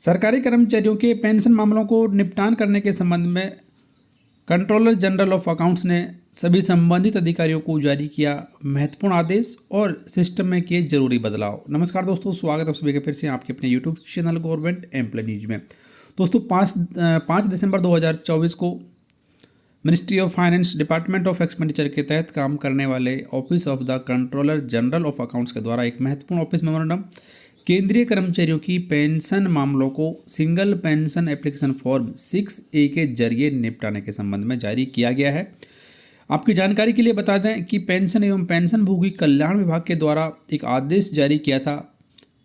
सरकारी कर्मचारियों के पेंशन मामलों को निपटान करने के संबंध में कंट्रोलर जनरल ऑफ अकाउंट्स ने सभी संबंधित अधिकारियों को जारी किया महत्वपूर्ण आदेश और सिस्टम में किए जरूरी बदलाव। नमस्कार दोस्तों, स्वागत है आप सभी का फिर से आपके अपने YouTube channel government employ news में। दोस्तों 5 दिसंबर 2024 को ministry of finance department of expenditure के तहत काम करने वाले office of the controller general of accounts के द्वारा एक महत्वपूर्ण ऑफिस मेमोरेंडम केंद्रीय कर्मचारियों की पेंशन मामलों को single pension application form 6A के जरिए निपटाने के संबंध में जारी किया गया है। आपकी जानकारी के लिए बता दें कि पेंशन एवं पेंशनभोगी कल्याण विभाग के द्वारा एक आदेश जारी किया था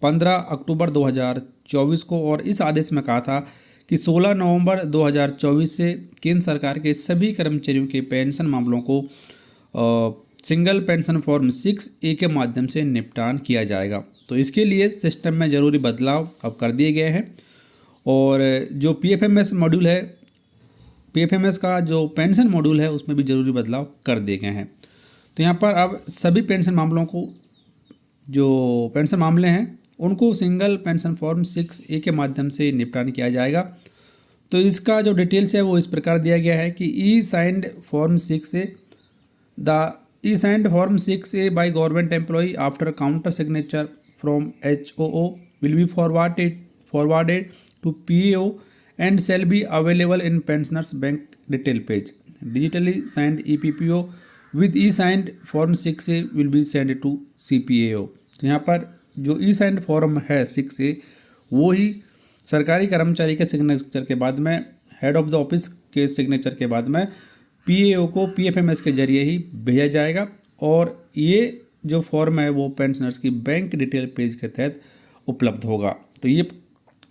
15 अक्टूबर 2024 को, और इस आदेश में कहा था कि 16 नवंबर 2024 से केंद्र सरकार के सभी कर्मचारियों के पेंशन मामलों को सिंगल पेंशन फॉर्म 6A के माध्यम से निपटान किया जाएगा। तो इसके लिए सिस्टम में ज़रूरी बदलाव अब कर दिए गए हैं, और जो PFMS मॉड्यूल है, PFMS का जो पेंशन मॉड्यूल है उसमें भी ज़रूरी बदलाव कर दिए गए हैं। तो यहाँ पर अब सभी पेंशन मामलों को, जो पेंशन मामले हैं उनको सिंगल पेंशन फॉर्म 6A के माध्यम से निपटान किया जाएगा। तो इसका जो डिटेल्स है वो इस प्रकार दिया गया है कि E signed form 6A the E-signed Form 6A by government employee after counter signature from HOO will be forwarded to PAO and shall be available in pensioners bank detail page. Digitally signed EPPO with E-signed Form 6A will be sent to CPAO. तो यहाँ पर जो E-signed form है 6A वो ही सरकारी कर्मचारी के signature के बाद में, हेड ऑफ द ऑफिस के सिग्नेचर के बाद में PAO को PFMS के जरिए ही भेजा जाएगा, और ये जो फॉर्म है वो पेंशनर्स की बैंक डिटेल पेज के तहत उपलब्ध होगा। तो ये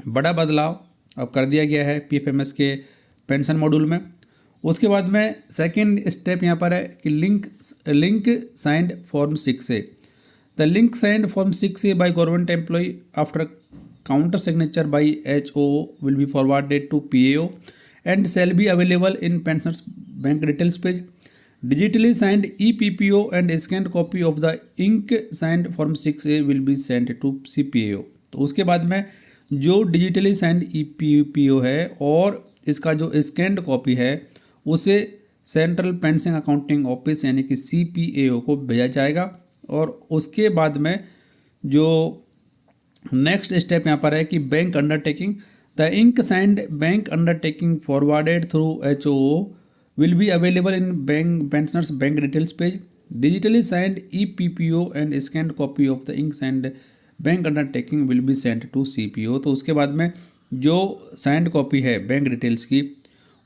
बड़ा बदलाव अब कर दिया गया है PFMS के पेंशन मॉड्यूल में। उसके बाद में सेकंड स्टेप यहाँ पर है कि link signed form 6A। The link signed form 6A by government employ after counter signature by HOO will be forwarded to PAO and shall be available in pensioners bank details page. Digitally signed EPPO and scanned copy of the ink signed form 6A will be sent to CPAO. तो उसके बाद में जो digitally signed EPPO है और इसका जो scanned copy है उसे सेंट्रल पेंशन अकाउंटिंग ऑफिस यानी कि CPAO को भेजा जाएगा। और उसके बाद में जो नेक्स्ट स्टेप यहाँ पर है कि bank undertaking, the ink signed bank undertaking forwarded through HOO will be available in pensioners bank details page. Digitally signed EPPO and scanned copy of the ink signed bank undertaking will be sent to CPO. तो उसके बाद में जो signed copy है bank details की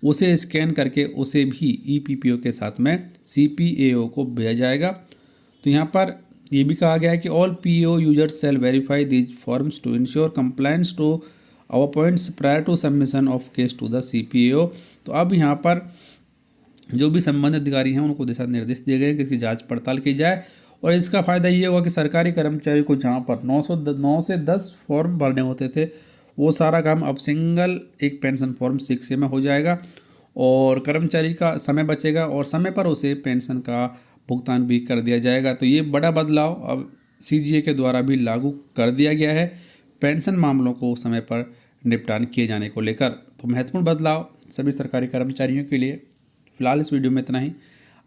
उसे scan करके उसे भी EPPO के साथ में CPAO को भेजा जाएगा। तो यहाँ पर ये भी कहा गया है कि all PO users shall verify these forms to ensure compliance to our points prior to submission of case to the CPAO। तो अब यहाँ पर जो भी संबंधित अधिकारी हैं उनको दिशा निर्देश दिए गए कि इसकी जांच पड़ताल की जाए, और इसका फ़ायदा ये होगा कि सरकारी कर्मचारी को जहाँ पर 9 से 10 फॉर्म भरने होते थे वो सारा काम अब सिंगल एक पेंशन फॉर्म 6A में हो जाएगा, और कर्मचारी का समय बचेगा और समय पर उसे पेंशन का भुगतान भी कर दिया जाएगा। तो ये बड़ा बदलाव अब CGA के द्वारा भी लागू कर दिया गया है पेंशन मामलों को समय पर निपटान किए जाने को लेकर। तो महत्वपूर्ण बदलाव सभी सरकारी कर्मचारियों के लिए। फिलहाल इस वीडियो में इतना ही।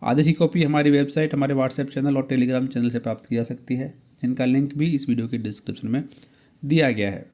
आदेश की कॉपी हमारी वेबसाइट, हमारे व्हाट्सएप चैनल और टेलीग्राम चैनल से प्राप्त की जा सकती है, जिनका लिंक भी इस वीडियो के डिस्क्रिप्शन में दिया गया है।